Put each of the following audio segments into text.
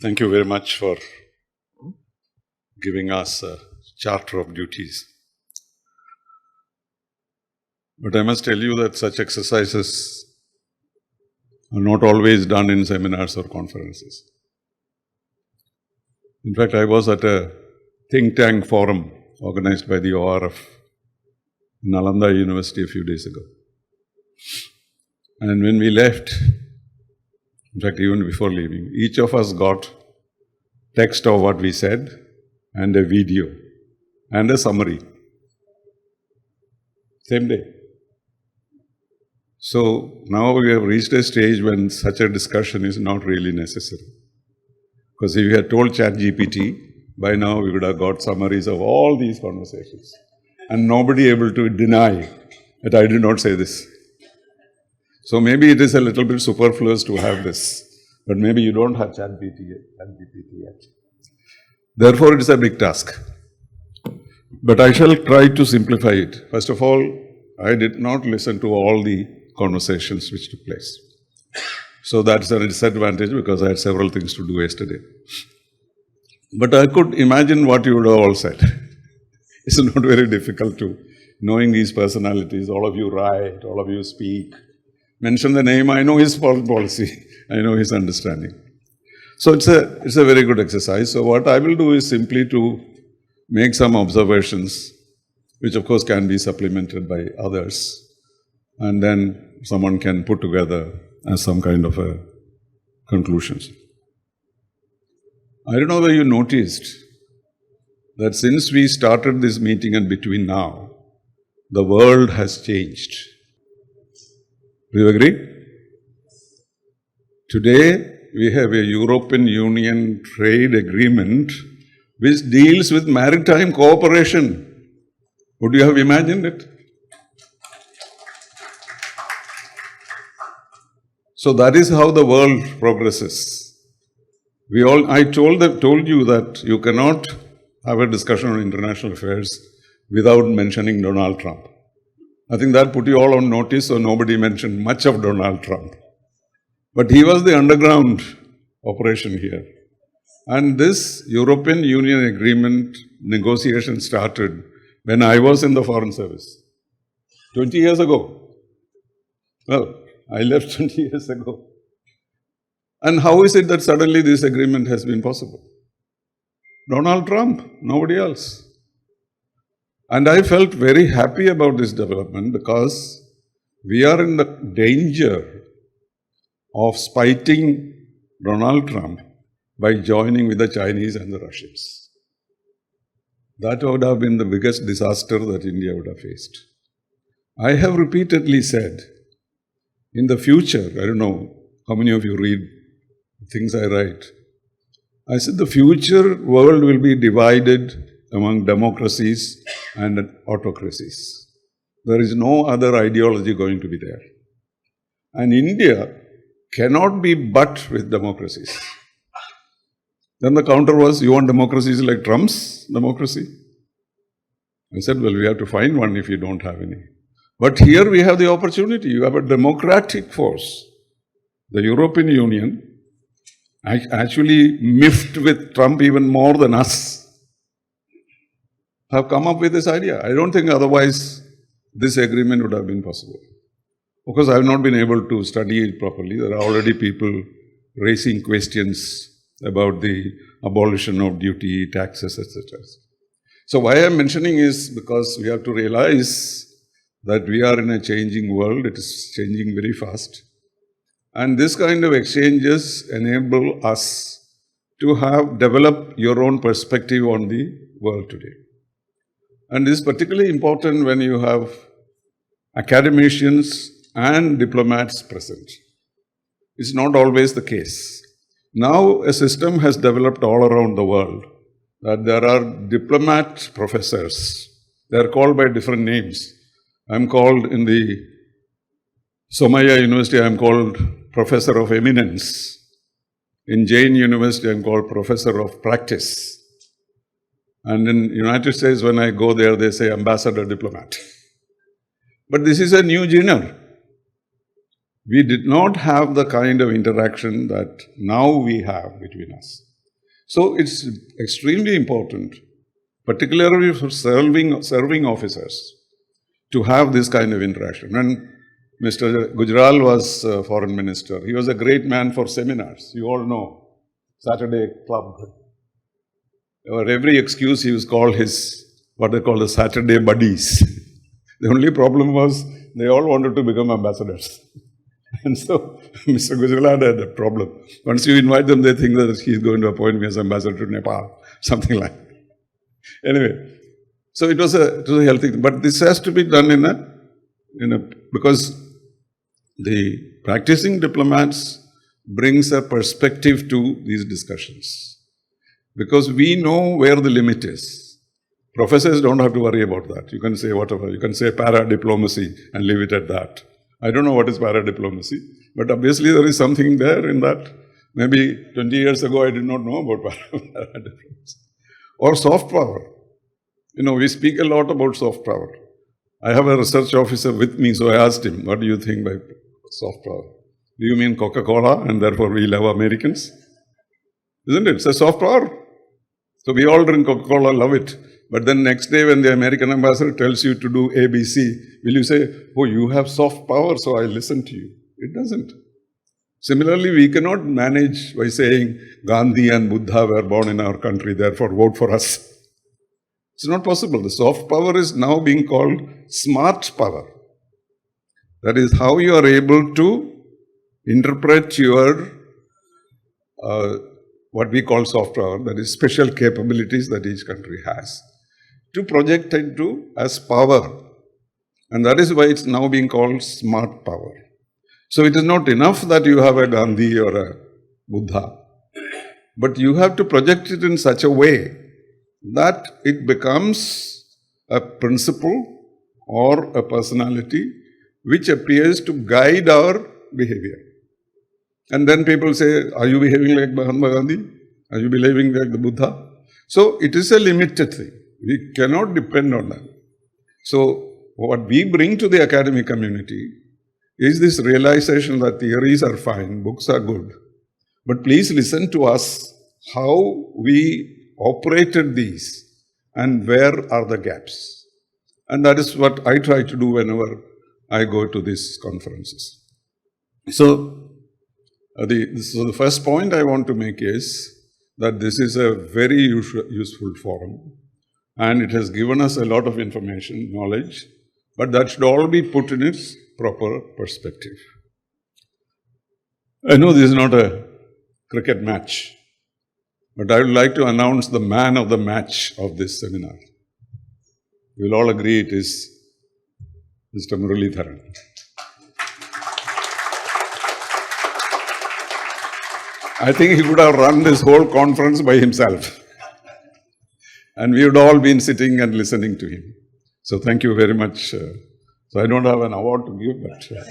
Thank you very much for giving us a charter of duties. But I must tell you that such exercises are not always done in seminars or conferences. In fact, I was at a think tank forum organized by the ORF in Nalanda University a few days ago. And when we left, in fact, even before leaving, each of us got text of what we said and a video and a summary. Same day. So now we have reached a stage when such a discussion is not really necessary. Because if you had told ChatGPT, by now we would have got summaries of all these conversations. And nobody able to deny that I did not say this. So maybe it is a little bit superfluous to have this. But maybe you don't have ChatGPT yet. Therefore, it is a big task. But I shall try to simplify it. First of all, I did not listen to all the conversations which took place. So that's a disadvantage because I had several things to do yesterday. But I could imagine what you would have all said. It's not very difficult to, knowing these personalities, all of you write, all of you speak, mention the name, I know his policy, I know his understanding. So it's a very good exercise. So what I will do is simply to make some observations, which of course can be supplemented by others, and then someone can put together as some kind of a conclusions. I don't know whether you noticed that since we started this meeting and between now, the world has changed. Do you agree? Today, we have a European Union trade agreement which deals with maritime cooperation. Would you have imagined it? So that is how the world progresses. I told you that you cannot have a discussion on international affairs without mentioning Donald Trump. I think that put you all on notice, so nobody mentioned much of Donald Trump. But he was the underground operation here. And this European Union agreement negotiation started when I was in the Foreign Service, 20 years ago. Well, I left 20 years ago. And how is it that suddenly this agreement has been possible? Donald Trump, nobody else. And I felt very happy about this development because we are in the danger of spiting Donald Trump by joining with the Chinese and the Russians. That would have been the biggest disaster that India would have faced. I have repeatedly said, in the future, I don't know how many of you read things I write, I said the future world will be divided among democracies and autocracies. There is no other ideology going to be there. And India cannot be but with democracies. Then the counter was, you want democracies like Trump's democracy? I said, well, we have to find one if you don't have any. But here we have the opportunity. You have a democratic force. The European Union actually miffed with Trump even more than us, have come up with this idea. I don't think otherwise this agreement would have been possible. Of course, I have not been able to study it properly. There are already people raising questions about the abolition of duty, taxes, etc. So why I am mentioning is because we have to realize that we are in a changing world. It is changing very fast. And this kind of exchanges enable us to develop your own perspective on the world today. And this is particularly important when you have academicians and diplomats present. It's not always the case. Now a system has developed all around the world that there are diplomat professors. They are called by different names. I'm called in the Somaya University, I'm called Professor of Eminence. In Jain University, I'm called Professor of Practice. And in the United States, when I go there, they say Ambassador Diplomat. But this is a new genre. We did not have the kind of interaction that now we have between us. So it's extremely important, particularly for serving officers, to have this kind of interaction. And Mr. Gujral was foreign minister. He was a great man for seminars. You all know, Saturday Club. For every excuse, he was called his, what they call the Saturday buddies. The only problem was they all wanted to become ambassadors. And so Mr. Gujral had a problem. Once you invite them, they think that he's going to appoint me as ambassador to Nepal, something like that. Anyway, so it was a healthy thing. But this has to be done because the practicing diplomats brings a perspective to these discussions. Because we know where the limit is. Professors don't have to worry about that. You can say whatever. You can say para-diplomacy and leave it at that. I don't know what is para-diplomacy, but obviously there is something there in that. Maybe 20 years ago I did not know about para-diplomacy. Or soft power. You know, we speak a lot about soft power. I have a research officer with me, so I asked him, what do you think by soft power? Do you mean Coca-Cola and therefore we love Americans? Isn't it? It's a soft power. So we all drink Coca-Cola, love it. But then next day when the American ambassador tells you to do ABC, will you say, oh, you have soft power, so I listen to you? It doesn't. Similarly, we cannot manage by saying Gandhi and Buddha were born in our country, therefore vote for us. It's not possible. The soft power is now being called smart power. That is how you are able to interpret your what we call soft power, that is special capabilities that each country has, to project into as power. And that is why it's now being called smart power. So it is not enough that you have a Gandhi or a Buddha, but you have to project it in such a way that it becomes a principle or a personality which appears to guide our behavior. And then people say, are you behaving like Mahatma Gandhi? Are you behaving like the Buddha? So it is a limited thing. We cannot depend on that. So what we bring to the academic community is this realization that theories are fine, books are good, but please listen to us how we operated these and where are the gaps. And that is what I try to do whenever I go to these conferences. So the first point I want to make is that this is a very useful forum and it has given us a lot of information, knowledge, but that should all be put in its proper perspective. I know this is not a cricket match, but I would like to announce the man of the match of this seminar. You will all agree it is Mr. Muralidharan. I think he could have run this whole conference by himself. And we would all been sitting and listening to him. So thank you very much. So I don't have an award to give, but...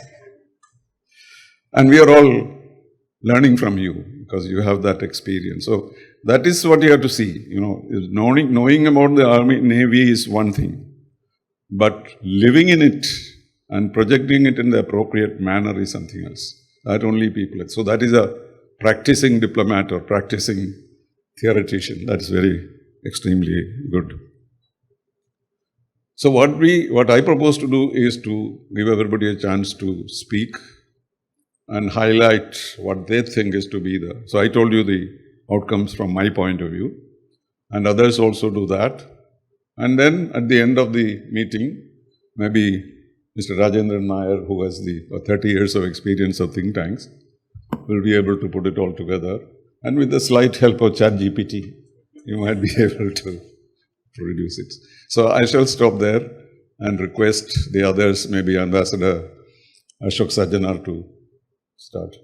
and we are all learning from you because you have that experience. So that is what you have to see. You know, knowing about the Army, Navy is one thing. But living in it and projecting it in the appropriate manner is something else. That only people... So that is a practicing diplomat or practicing theoretician. That is very extremely good. So what I propose to do is to give everybody a chance to speak and highlight what they think is to be the... So I told you the outcomes from my point of view, and others also do that. And then at the end of the meeting, maybe Mr. Rajendran Nair, who has the 30 years of experience of think tanks, will be able to put it all together. And with the slight help of ChatGPT, you might be able to produce it. So I shall stop there and request the others, maybe Ambassador Ashok Sajjanar, to start.